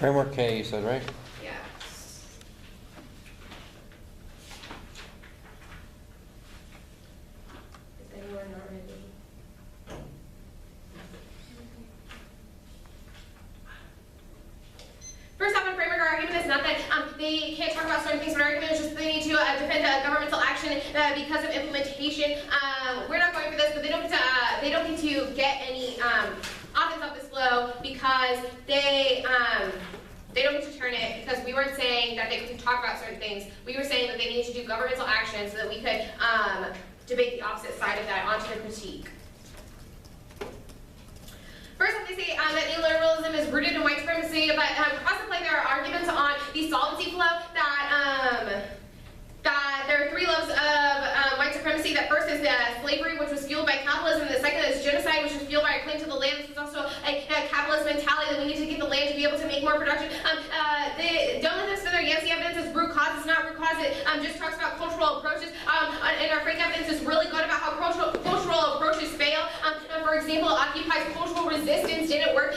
Framework K, you said, right? Yeah. Is anyone not ready? First off, on framework, our argument is not that they can't talk about certain things, but our argument is just they need to defend governmental action because of implementation. We're not going for this, but they don't need to get any offense off this flow because they don't need to turn it, because we weren't saying that they couldn't talk about certain things. We were saying that they needed to do governmental action so that we could debate the opposite side of that onto the critique. First off, they say that neoliberalism is rooted in white supremacy, but cross-applying their arguments on the solvency flow that there are three levels of white supremacy. That first is slavery, which was fueled by capitalism. The second is genocide, which was fueled by a claim to the land. This is also a capitalist mentality that we need to get the land to be able to make more production. Don't let them spin their Yancey evidence as root cause. It's not root cause. It just talks about cultural approaches. And our Frank evidence is really good about how cultural approaches fail. For example, Occupy's cultural resistance didn't work.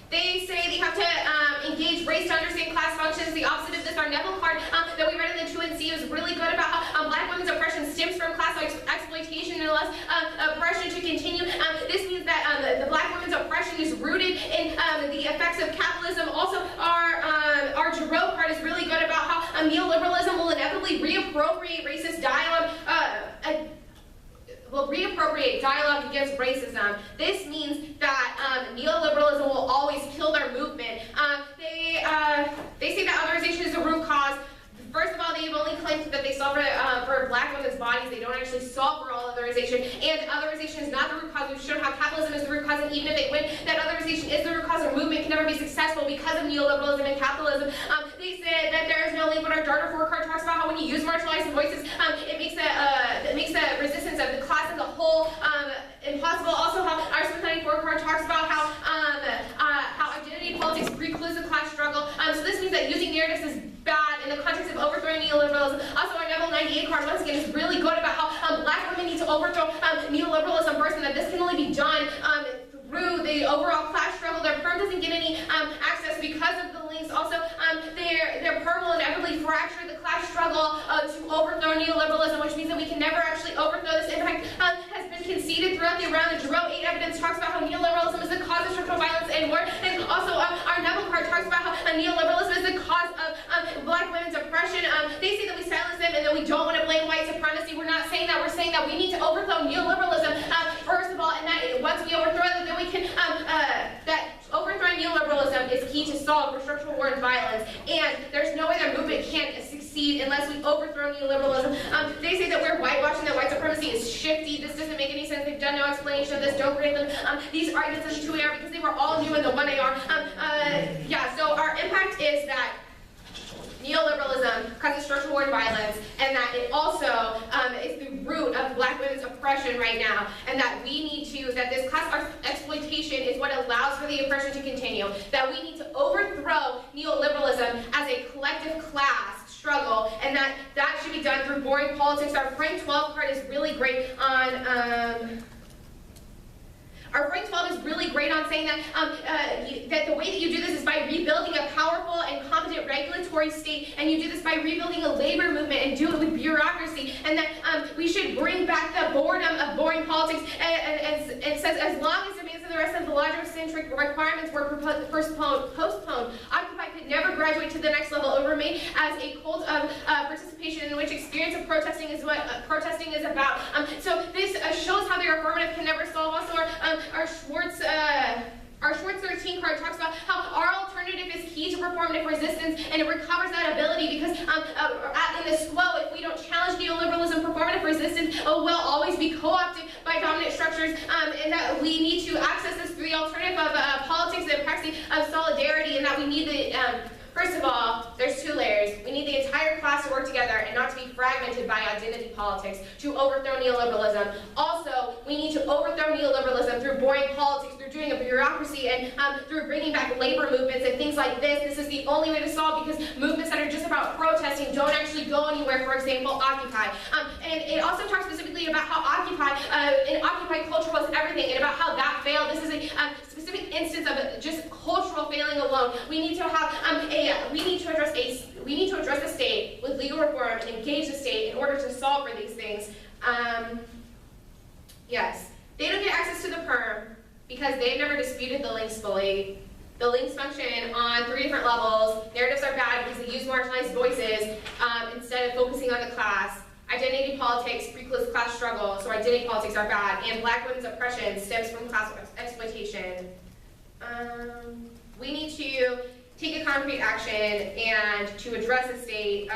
They say they have to engage race to understand class functions. The opposite of this, our Neville card that we read in the 2NC is really good about how black women's oppression stems from class exploitation and less oppression to continue. This means that the black women's oppression is rooted in the effects of capitalism. Also, our Giroux card is really good about how neoliberalism will inevitably reappropriate racist dialogue. Will reappropriate dialogue against racism. This means that neoliberalism will always kill their movement. They say that otherization is the root cause. First of all, they've only claimed that they solve for black women's bodies. They don't actually solve for all otherization. And otherization is not the root cause. We've shown how capitalism is the root cause, and even if they win, that otherization is the root cause. Our movement can never be successful because of neoliberalism and capitalism. They said that there is no link, but our Darter 4 card talks about how when you use marginalized voices, it makes the resistance of the class as a whole impossible. Also, how our Smith 94 card talks about how identity politics precludes the class struggle. So this means that using narratives is bad in the context of overthrowing neoliberalism. Also, our Neville 98 card, once again, is really good about how black women need to overthrow neoliberalism first, and that this can only be done through the overall class struggle. Their perm doesn't get any access because of the links. Also, their perm will inevitably fracture the class struggle to overthrow neoliberalism, which means that we can never actually overthrow this. Impact has been conceded throughout the round. The Giroux 8 evidence talks about how neoliberalism is the cause of structural violence and war. And also, our Neville card talks about how neoliberalism is the cause of black women's oppression. They say that we silence them and that we don't want to blame white supremacy. We're not saying that. We're saying that we need to overthrow neoliberalism first of all, and that once we overthrow it, then we can that overthrowing neoliberalism is key to solve for structural war and violence. And there's no way that movement can succeed unless we overthrow neoliberalism. They say that we're whitewashing, that white supremacy is shifty. This doesn't make any sense. They've done no explanation of this. Don't grade them these arguments as 2AR because they were all new in the 1AR. So our impact is that neoliberalism causes structural war and violence, and that it also is the root of black women's oppression right now, and that we need to, that this class exploitation is what allows for the oppression to continue, that we need to overthrow neoliberalism as a collective class struggle, and that should be done through boring politics. Our Frank 12 card is really great on Our Frank 12 is really great on saying that that the way that you do this is by rebuilding a powerful and competent regulatory state, and you do this by rebuilding a labor movement and do it with bureaucracy, and that we should bring back the boredom of boring politics, and it says as long as demands of the rest of the logic-centric requirements were postponed, Occupy could never graduate to the next level. It would remain as a cult of participation in which experience of protesting is what protesting is about. So this shows how the reformative can never solve. Also, our Schwartz 13 card talks about how our alternative is key to performative resistance, and it recovers that ability because in the SQO, if we don't challenge neoliberalism, performative resistance will always be co-opted by dominant structures, and that we need to access this through the alternative of politics and practicing of solidarity, and that we need the first of all, there's two layers. We need the entire class to work together and not to be fragmented by identity politics to overthrow neoliberalism. Also, we need to overthrow neoliberalism through boring politics, through doing a bureaucracy, and through bringing back labor movements and things like this. This is the only way to solve, because movements that are just about protesting don't actually go anywhere. For example, Occupy. And it also talks specifically about how Occupy, and Occupy culture was everything, and about how that failed. This is a specific instance of just cultural failing alone. We need to have we need to address the state with legal reform and engage the state in order to solve for these things. Yes, they don't get access to the perm because they've never disputed the links fully. The links function on 3 different levels. Narratives are bad because they use marginalized voices instead of focusing on the class. Identity politics precludes class struggle, so identity politics are bad. And Black women's oppression stems from class exploitation. We need to take a concrete action and to address the state.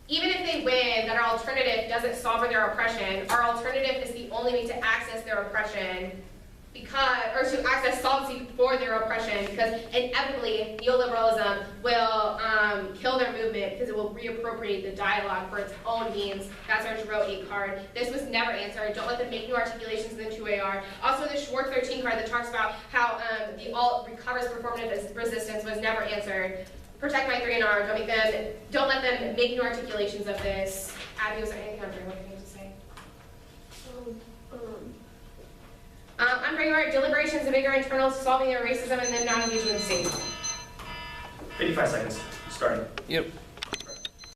Even if they win, that our alternative doesn't solve for their oppression. Our alternative is the only way to access their oppression. Or to access solvency for their oppression, because inevitably neoliberalism will kill their movement because it will reappropriate the dialogue for its own means. That's our Giroux 8 card. This was never answered. Don't let them make new articulations in the 2AR. Also the Schwartz 13 card that talks about how the alt recovers performative resistance was never answered. Protect my 3 and R. Don't let them make new articulations of this. Abby, was there anything I'm doing? What do you have to say? Unregulated deliberations and bigger internal solving their racism and then not engaging with the state. 55 seconds, starting. Yep.